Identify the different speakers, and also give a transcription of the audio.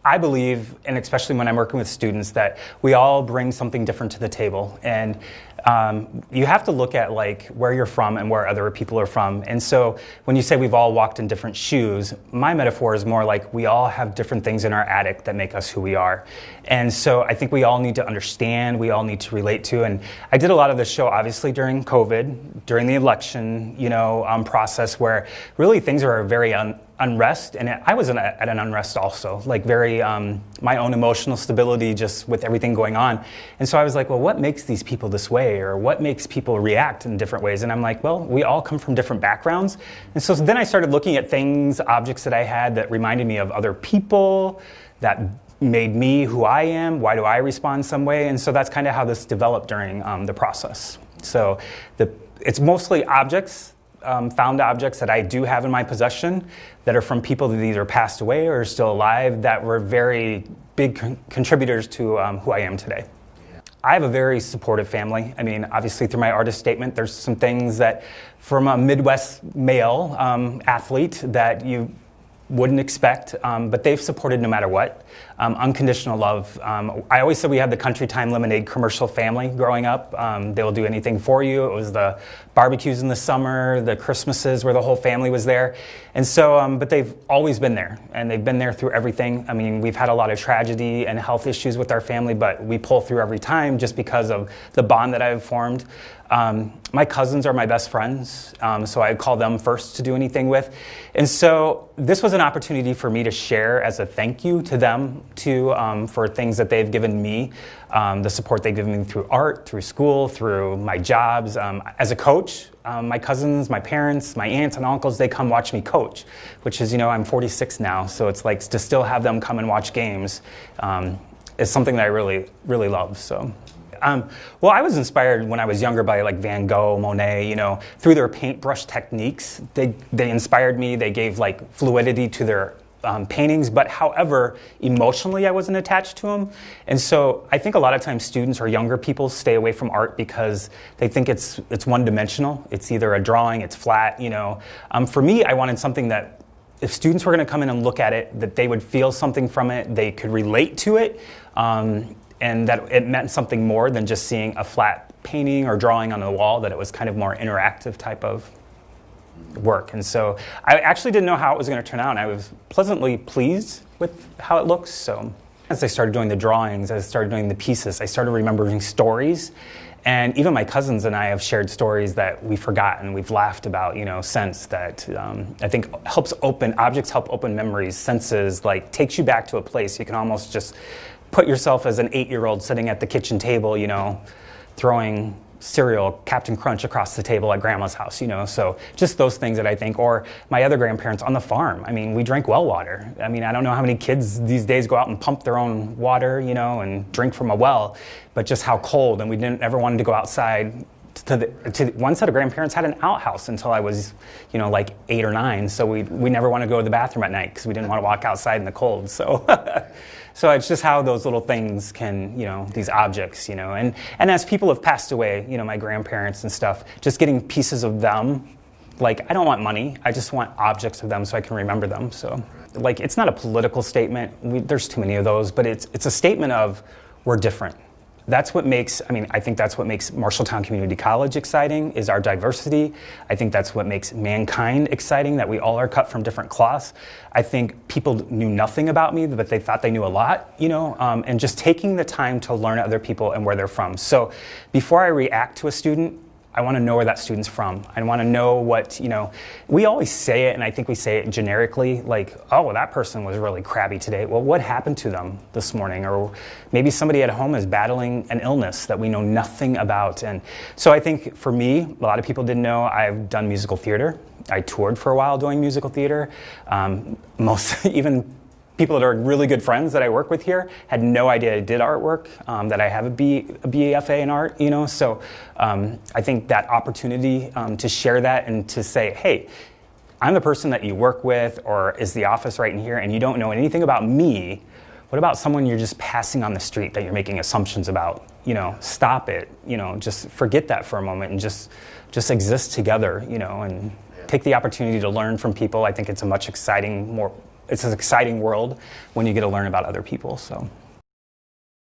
Speaker 1: I believe, and especially when I'm working with students, that we all bring something different to the table. And you have to look at like where you're from and where other people are from. And so when you say we've all walked in different shoes, my metaphor is more like we all have different things in our attic that make us who we are. And so I think we all need to understand, we all need to relate to. And I did a lot of this show obviously during COVID, during the election, process where really things are very unrest, and I was at an unrest also, like very my own emotional stability just with everything going on. And so I was like, well, what makes these people this way, or what makes people react in different ways? And I'm like, well, we all come from different backgrounds. And so then I started looking at things, objects that I had that reminded me of other people, that made me who I am. Why do I respond some way? And so that's kind of how this developed during the process. So it's mostly objects, found objects that I do have in my possession that are from people that either passed away or are still alive that were very big contributors to who I am today. I have a very supportive family. I mean, obviously through my artist statement, there's some things that from a Midwest male athlete that you wouldn't expect, but they've supported no matter what. Unconditional love. I always said we had the Country Time Lemonade commercial family growing up. They'll do anything for you. It was the barbecues in the summer, the Christmases where the whole family was there. And so, but they've always been there, and they've been there through everything. I mean, we've had a lot of tragedy and health issues with our family, but we pull through every time just because of the bond that I've formed. My cousins are my best friends, so I call them first to do anything with. And so this was an opportunity for me to share as a thank you to them for things that they've given me, the support they've given me through art, through school, through my jobs. As a coach, my cousins, my parents, my aunts and uncles, they come watch me coach, which is, I'm 46 now, so it's like to still have them come and watch games is something that I really, really love, so. Well, I was inspired when I was younger by like Van Gogh, Monet, through their paintbrush techniques. They inspired me. They gave like fluidity to their paintings, but however, emotionally I wasn't attached to them. And so I think a lot of times students or younger people stay away from art because they think it's one-dimensional. It's either a drawing, it's flat, For me, I wanted something that if students were going to come in and look at it, that they would feel something from it, they could relate to it, and that it meant something more than just seeing a flat painting or drawing on the wall, that it was kind of more interactive type of work. And so I actually didn't know how it was going to turn out, and I was pleasantly pleased with how it looks. So as I started doing the drawings, as I started doing the pieces, I started remembering stories. And even my cousins and I have shared stories that we've forgotten, we've laughed about, since that I think objects help open memories, senses, like takes you back to a place. You can almost just put yourself as an 8-year-old sitting at the kitchen table, throwing cereal, Captain Crunch across the table at grandma's house, so just those things that I think, or my other grandparents on the farm. I mean, we drank well water. I mean, I don't know how many kids these days go out and pump their own water, and drink from a well, but just how cold, and we didn't ever wanted to go outside. To one set of grandparents had an outhouse until I was, like 8 or 9. So we never want to go to the bathroom at night because we didn't want to walk outside in the cold. So, so it's just how those little things can, these objects, and as people have passed away, my grandparents and stuff, just getting pieces of them. Like, I don't want money. I just want objects of them so I can remember them. So, like, it's not a political statement. There's too many of those, but it's a statement of we're different. That's what makes, I think that's what makes Marshalltown Community College exciting, is our diversity. I think that's what makes mankind exciting, that we all are cut from different cloths. I think people knew nothing about me, but they thought they knew a lot, and just taking the time to learn other people and where they're from. So before I react to a student, I want to know where that student's from. I want to know what, we always say it, and I think we say it generically, like, oh, well, that person was really crabby today. Well, what happened to them this morning? Or maybe somebody at home is battling an illness that we know nothing about. And so I think for me, a lot of people didn't know I've done musical theater. I toured for a while doing musical theater. Even people that are really good friends that I work with here had no idea I did artwork, that I have a BFA in art, So I think that opportunity to share that and to say, hey, I'm the person that you work with, or is the office right in here, and you don't know anything about me. What about someone you're just passing on the street that you're making assumptions about? Stop it. Just forget that for a moment and just exist together, and take the opportunity to learn from people. I think it's a much it's an exciting world when you get to learn about other people. So.